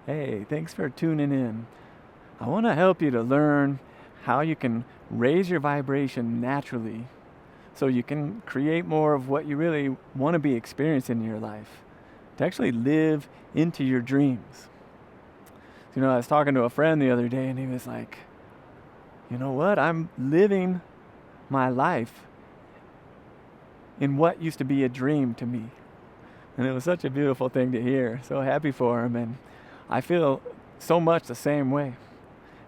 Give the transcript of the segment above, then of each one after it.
Hey, thanks for tuning in. I want to help you to learn how you can raise your vibration naturally so you can create more of what you really want to be experiencing in your life, to actually live into your dreams. I was talking to a friend the other day and he was like, you know what? I'm living my life in what used to be a dream to me. And it was such a beautiful thing to hear. So happy for him. And I feel so much the same way.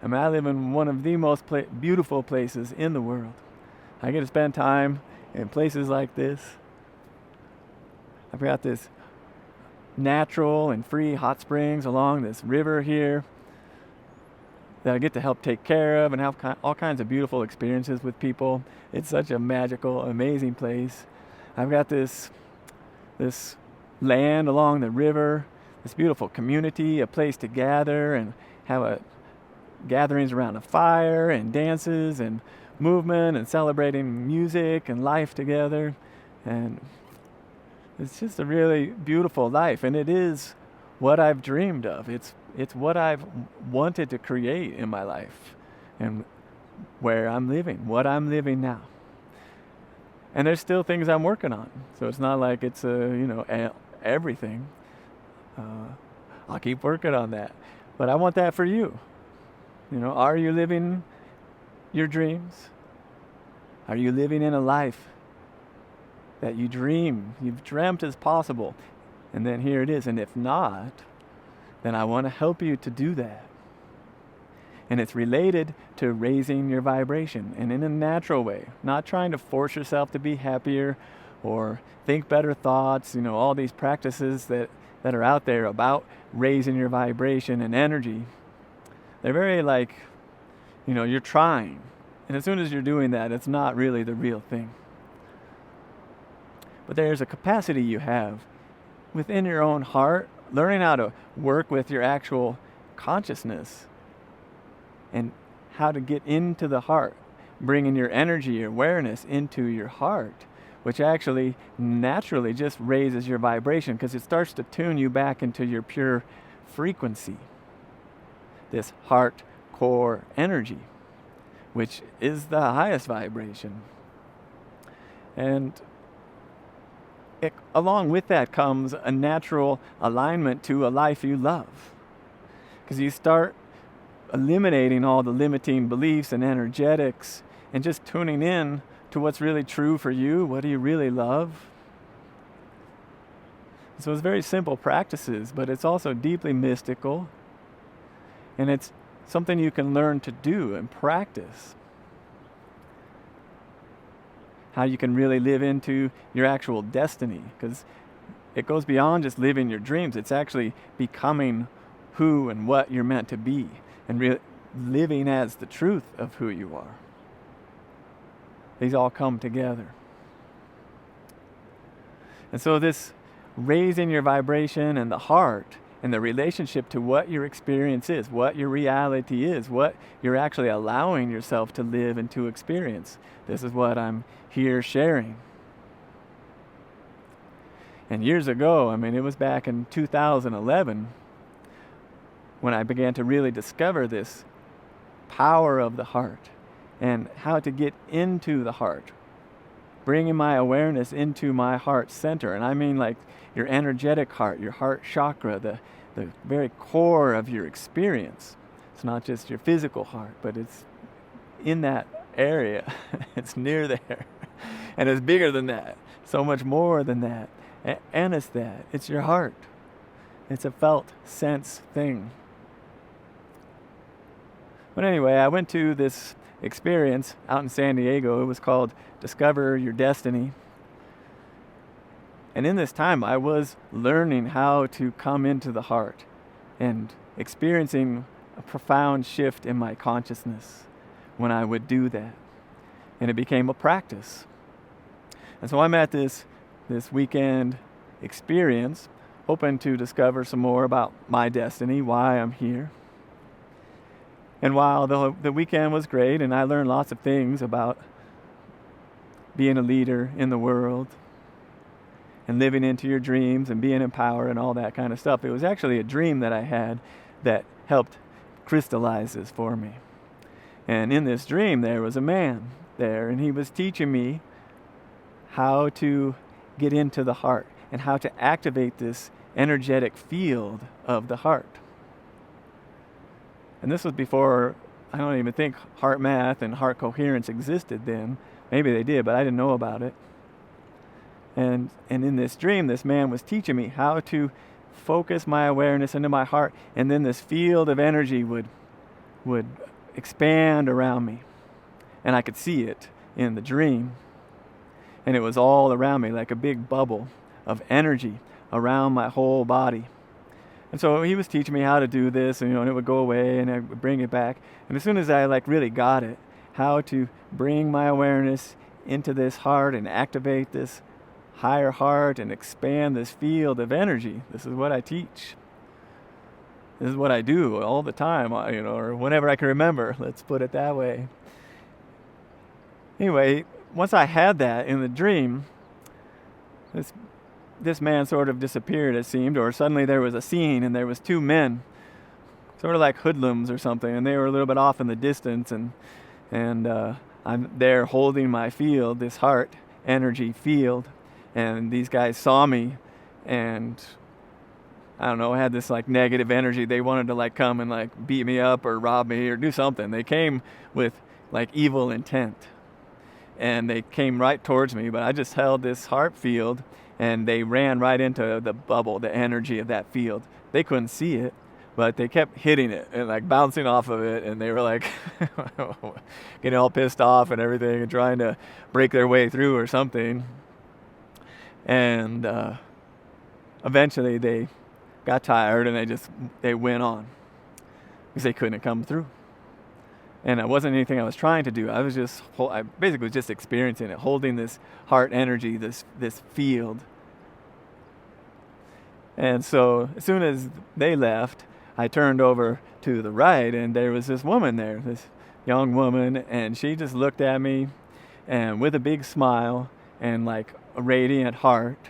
I live in one of the most beautiful places in the world. I get to spend time in places like this. I've got this natural and free hot springs along this river here that I get to help take care of and have all kinds of beautiful experiences with people. It's such a magical, amazing place. I've got this land along the river, this beautiful community, a place to gather and have gatherings around a fire and dances and movement and celebrating music and life together. And it's just a really beautiful life, and it is what I've dreamed of. It's what I've wanted to create in my life and where I'm living, what I'm living now. And there's still things I'm working on. So it's not like it's everything. I'll keep working on that. But I want that for you. Are you living your dreams? Are you living in a life that you've dreamt is possible? And then here it is. And if not, then I want to help you to do that. And it's related to raising your vibration, and in a natural way, not trying to force yourself to be happier or think better thoughts, all these practices that are out there about raising your vibration and energy. They're very you're trying. And as soon as you're doing that, it's not really the real thing. But there's a capacity you have within your own heart, learning how to work with your actual consciousness and how to get into the heart, bringing your energy, your awareness into your heart, which actually naturally just raises your vibration because it starts to tune you back into your pure frequency, this heart core energy, which is the highest vibration. And along with that comes a natural alignment to a life you love, because you start eliminating all the limiting beliefs and energetics and just tuning in to what's really true for you. What do you really love? So it's very simple practices, but it's also deeply mystical, and it's something you can learn to do and practice. How you can really live into your actual destiny, because it goes beyond just living your dreams. It's actually becoming who and what you're meant to be, and living as the truth of who you are. These all come together. And so this raising your vibration and the heart and the relationship to what your experience is, what your reality is, what you're actually allowing yourself to live and to experience. This is what I'm here sharing. And years ago, it was back in 2011, when I began to really discover this power of the heart and how to get into the heart, bringing my awareness into my heart center. And I mean like your energetic heart, your heart chakra, the very core of your experience. It's not just your physical heart, but it's in that area. It's near there. And it's bigger than that. So much more than that. And it's that. It's your heart. It's a felt sense thing. But anyway, I went to this experience out in San Diego. It was called Discover Your Destiny. And in this time, I was learning how to come into the heart and experiencing a profound shift in my consciousness when I would do that. And it became a practice. And so I'm at this weekend experience, hoping to discover some more about my destiny, why I'm here. And while the weekend was great, and I learned lots of things about being a leader in the world and living into your dreams and being empowered and all that kind of stuff, it was actually a dream that I had that helped crystallize this for me. And in this dream, there was a man there, and he was teaching me how to get into the heart and how to activate this energetic field of the heart. And this was before, I don't even think heart math and heart coherence existed then. Maybe they did, but I didn't know about it. And in this dream, this man was teaching me how to focus my awareness into my heart, and then this field of energy would expand around me. And I could see it in the dream. And it was all around me like a big bubble of energy around my whole body. And so he was teaching me how to do this, and it would go away and I would bring it back. And as soon as I really got it, how to bring my awareness into this heart and activate this higher heart and expand this field of energy. This is what I teach. This is what I do all the time, or whenever I can remember. Let's put it that way. Anyway, once I had that in the dream, this man sort of disappeared, it seemed, or suddenly there was a scene and there was two men, sort of like hoodlums or something, and they were a little bit off in the distance, and I'm there holding my field, this heart energy field, and these guys saw me, and I don't know, had this like negative energy. They wanted to like come and like beat me up or rob me or do something. They came with like evil intent, and they came right towards me, but I just held this heart field, and they ran right into the bubble, the energy of that field. They couldn't see it, but they kept hitting it and like bouncing off of it, and they were like getting all pissed off and everything and trying to break their way through or something. And eventually they got tired and they went on because they couldn't come through. And it wasn't anything I was trying to do. I basically was just experiencing it, holding this heart energy, this field. And so as soon as they left, I turned over to the right, and there was this woman there, this young woman, and she just looked at me, and with a big smile and like a radiant heart,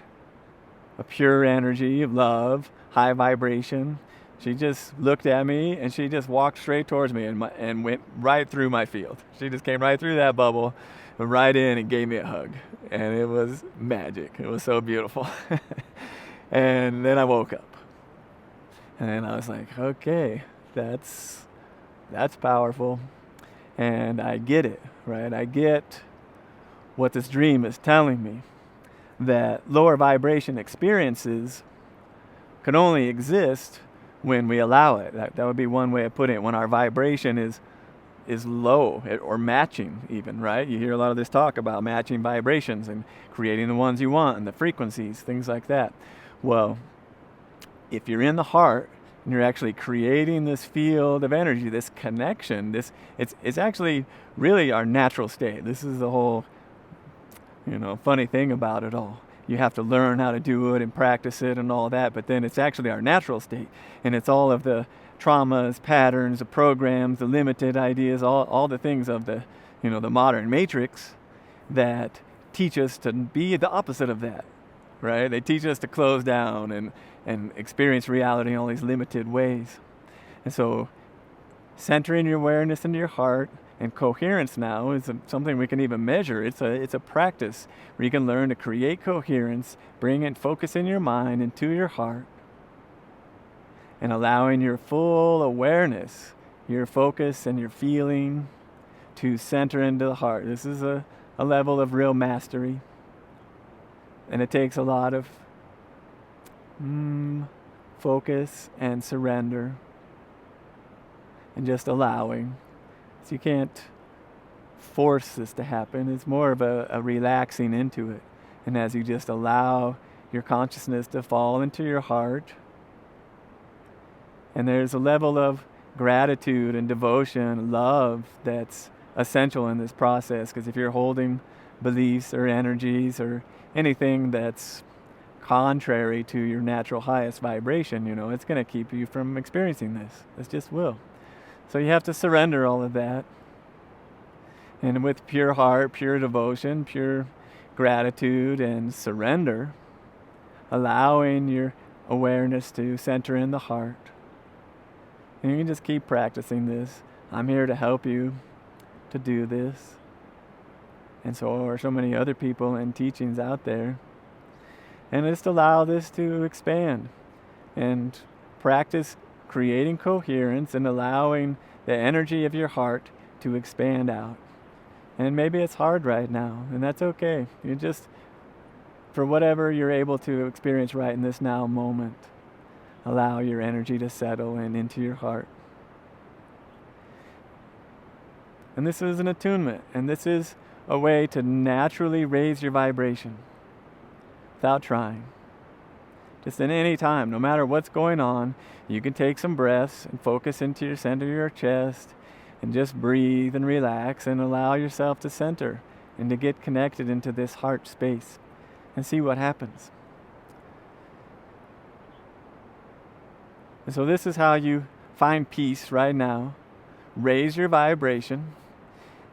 a pure energy of love, high vibration. She just looked at me, and she just walked straight towards me and went right through my field. She just came right through that bubble, right in, and gave me a hug. And it was magic. It was so beautiful. And then I woke up. And I was like, okay, that's powerful. And I get it, right? I get what this dream is telling me, that lower vibration experiences can only exist when we allow it. That would be one way of putting it. When our vibration is low or matching even, right? You hear a lot of this talk about matching vibrations and creating the ones you want and the frequencies, things like that. Well, if you're in the heart and you're actually creating this field of energy, this connection, it's actually really our natural state. This is the whole funny thing about it all. You have to learn how to do it and practice it and all that, but then it's actually our natural state. And it's all of the traumas, patterns, the programs, the limited ideas, all the things of the modern matrix that teach us to be the opposite of that, right? They teach us to close down and experience reality in all these limited ways. And so centering your awareness into your heart, and coherence now is something we can even measure. It's a practice where you can learn to create coherence, bring in focus in your mind into your heart, and allowing your full awareness, your focus and your feeling to center into the heart. This is a level of real mastery. And it takes a lot of focus and surrender and just allowing. So you can't force this to happen. It's more of a relaxing into it. And as you just allow your consciousness to fall into your heart, and there's a level of gratitude and devotion, love that's essential in this process, because if you're holding beliefs or energies or anything that's contrary to your natural highest vibration, it's going to keep you from experiencing this. It just will. So you have to surrender all of that. And with pure heart, pure devotion, pure gratitude and surrender, allowing your awareness to center in the heart, And you can just keep practicing this. I'm here to help you to do this. And so are so many other people and teachings out there. And just allow this to expand and practice creating coherence and allowing the energy of your heart to expand out. And maybe it's hard right now, and that's okay. You just, for whatever you're able to experience right in this now moment, allow your energy to settle in into your heart. And this is an attunement, and this is a way to naturally raise your vibration without trying. Just in any time, no matter what's going on, you can take some breaths and focus into your center of your chest and just breathe and relax and allow yourself to center and to get connected into this heart space and see what happens. And so this is how you find peace right now. Raise your vibration.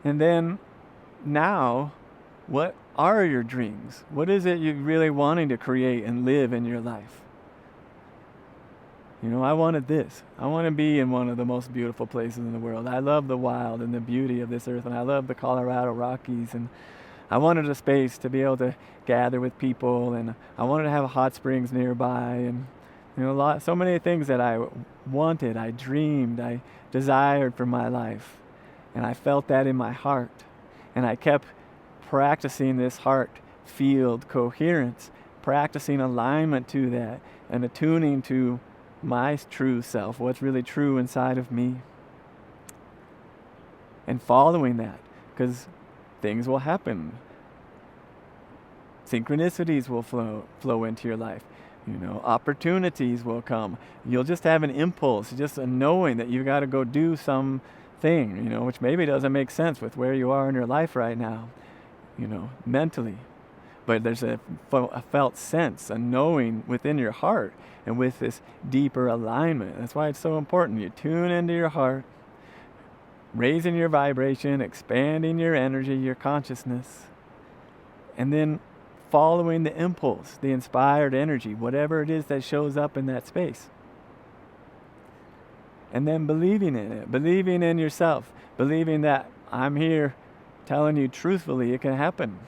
And then now, what are your dreams? What is it you're really wanting to create and live in your life? You know, I wanted this. I want to be in one of the most beautiful places in the world. I love the wild and the beauty of this earth, and I love the Colorado Rockies, and I wanted a space to be able to gather with people, and I wanted to have hot springs nearby, and so many things that I wanted, I dreamed, I desired for my life, and I felt that in my heart, and I kept practicing this heart field coherence, practicing alignment to that, and attuning to my true self, what's really true inside of me, and following that, because things will happen. Synchronicities will flow into your life. Opportunities will come. You'll just have an impulse, just a knowing that you got to go do something, which maybe doesn't make sense with where you are in your life right now, mentally. But there's a felt sense, a knowing within your heart, and with this deeper alignment. That's why it's so important. You tune into your heart, raising your vibration, expanding your energy, your consciousness, and then following the impulse, the inspired energy, whatever it is that shows up in that space. And then believing in it, believing in yourself, believing that I'm here telling you truthfully it can happen.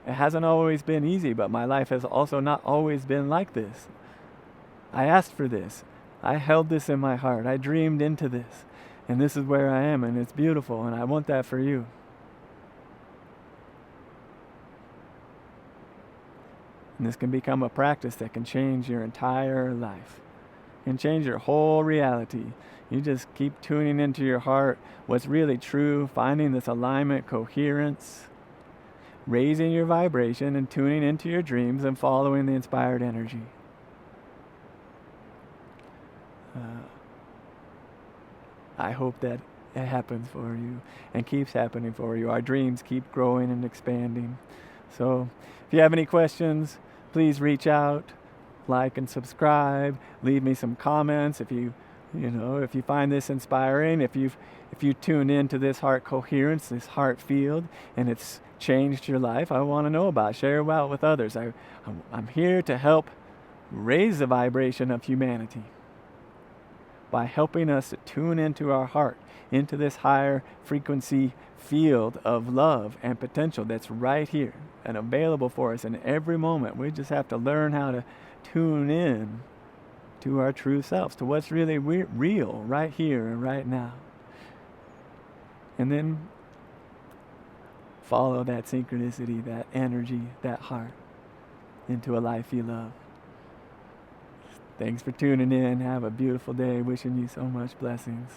It hasn't always been easy, but my life has also not always been like this. I asked for this. I held this in my heart. I dreamed into this. And this is where I am, and it's beautiful, and I want that for you. And this can become a practice that can change your entire life, can change your whole reality. You just keep tuning into your heart, what's really true, finding this alignment, coherence, raising your vibration and tuning into your dreams and following the inspired energy. I hope that it happens for you and keeps happening for you. Our dreams keep growing and expanding. So if you have any questions, please reach out, like and subscribe, leave me some comments if you find this inspiring, if you tune into this heart coherence, this heart field, and it's changed your life. I want to know about it. Share about it with others. I'm here to help raise the vibration of humanity by helping us to tune into our heart, into this higher frequency field of love and potential that's right here and available for us in every moment. We just have to learn how to tune in to our true selves, to what's really real right here and right now. And then follow that synchronicity, that energy, that heart into a life you love. Thanks for tuning in. Have a beautiful day. Wishing you so much blessings.